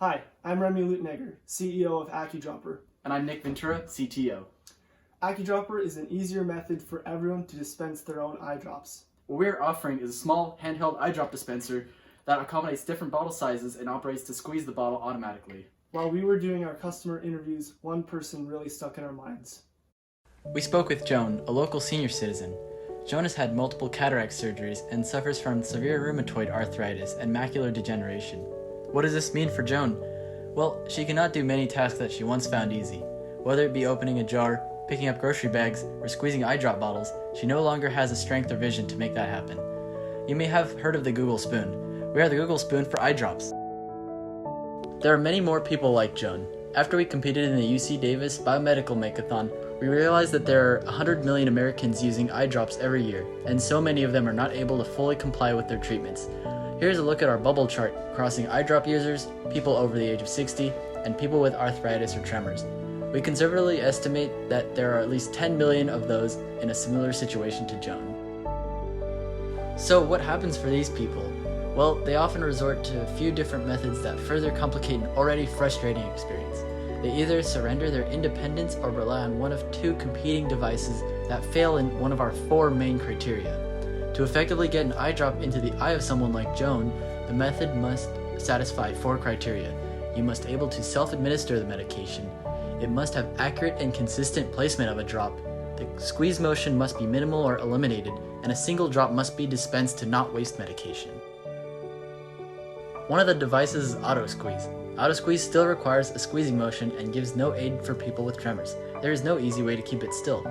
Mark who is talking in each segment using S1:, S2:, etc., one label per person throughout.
S1: Hi, I'm Remy Leutenegger, CEO of AccuDropper.
S2: And I'm Nick Ventura, CTO.
S1: AccuDropper is an easier method for everyone to dispense their own eye drops.
S2: What we're offering is a small handheld eye drop dispenser that accommodates different bottle sizes and operates to squeeze the bottle automatically.
S1: While we were doing our customer interviews, one person really stuck in our minds.
S3: We spoke with Joan, a local senior citizen. Joan has had multiple cataract surgeries and suffers from severe rheumatoid arthritis and macular degeneration. What does this mean for Joan? Well, she cannot do many tasks that she once found easy. Whether it be opening a jar, picking up grocery bags, or squeezing eye drop bottles, she no longer has the strength or vision to make that happen. You may have heard of the Google Spoon. We are the Google Spoon for eye drops. There are many more people like Joan. After we competed in the UC Davis Biomedical Makeathon, we realized that there are 100 million Americans using eye drops every year, and so many of them are not able to fully comply with their treatments. Here's a look at our bubble chart crossing eye drop users, people over the age of 60, and people with arthritis or tremors. We conservatively estimate that there are at least 10 million of those in a similar situation to Joan. So what happens for these people? Well, they often resort to a few different methods that further complicate an already frustrating experience. They either surrender their independence or rely on one of two competing devices that fail in one of our four main criteria. To effectively get an eye drop into the eye of someone like Joan, the method must satisfy four criteria. You must be able to self-administer the medication. It must have accurate and consistent placement of a drop. The squeeze motion must be minimal or eliminated, and a single drop must be dispensed to not waste medication. One of the devices is auto squeeze. Auto squeeze still requires a squeezing motion and gives no aid for people with tremors. There is no easy way to keep it still.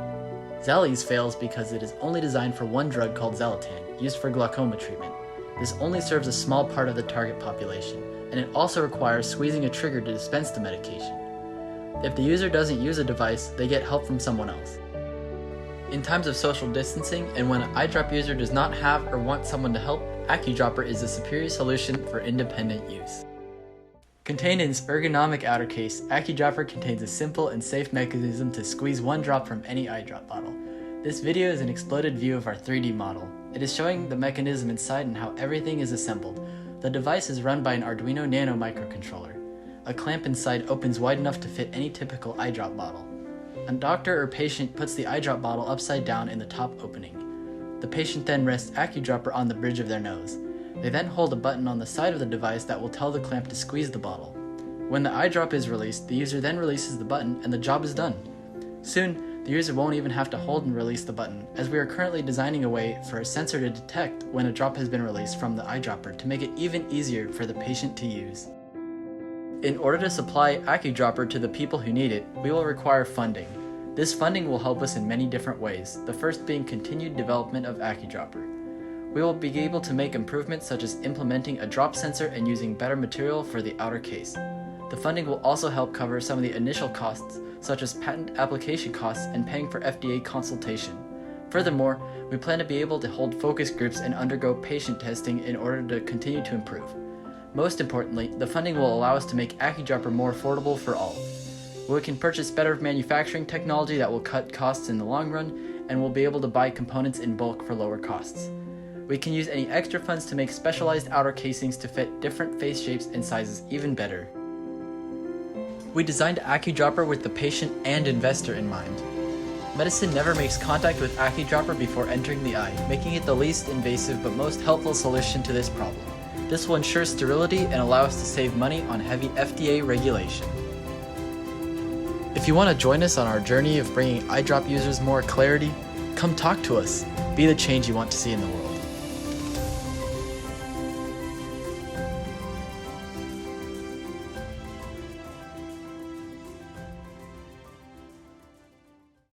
S3: Xalise fails because it is only designed for one drug called Xalatan, used for glaucoma treatment. This only serves a small part of the target population, and it also requires squeezing a trigger to dispense the medication. If the user doesn't use a device, they get help from someone else. In times of social distancing, and when an eye drop user does not have or want someone to help, AccuDropper is a superior solution for independent use. Contained in its ergonomic outer case, AccuDropper contains a simple and safe mechanism to squeeze one drop from any eye drop bottle. This video is an exploded view of our 3D model. It is showing the mechanism inside and how everything is assembled. The device is run by an Arduino Nano microcontroller. A clamp inside opens wide enough to fit any typical eye drop bottle. A doctor or patient puts the eye drop bottle upside down in the top opening. The patient then rests AccuDropper on the bridge of their nose. They then hold a button on the side of the device that will tell the clamp to squeeze the bottle. When the eye drop is released, the user then releases the button and the job is done. Soon, the user won't even have to hold and release the button, as we are currently designing a way for a sensor to detect when a drop has been released from the eyedropper to make it even easier for the patient to use. In order to supply AccuDropper to the people who need it, we will require funding. This funding will help us in many different ways, the first being continued development of AccuDropper. We will be able to make improvements such as implementing a drop sensor and using better material for the outer case. The funding will also help cover some of the initial costs, such as patent application costs and paying for FDA consultation. Furthermore, we plan to be able to hold focus groups and undergo patient testing in order to continue to improve. Most importantly, the funding will allow us to make AccuDropper more affordable for all. We can purchase better manufacturing technology that will cut costs in the long run, and we'll be able to buy components in bulk for lower costs. We can use any extra funds to make specialized outer casings to fit different face shapes and sizes even better. We designed AccuDropper with the patient and investor in mind. Medicine never makes contact with AccuDropper before entering the eye, making it the least invasive but most helpful solution to this problem. This will ensure sterility and allow us to save money on heavy FDA regulation. If you want to join us on our journey of bringing eye drop users more clarity, come talk to us. Be the change you want to see in the world.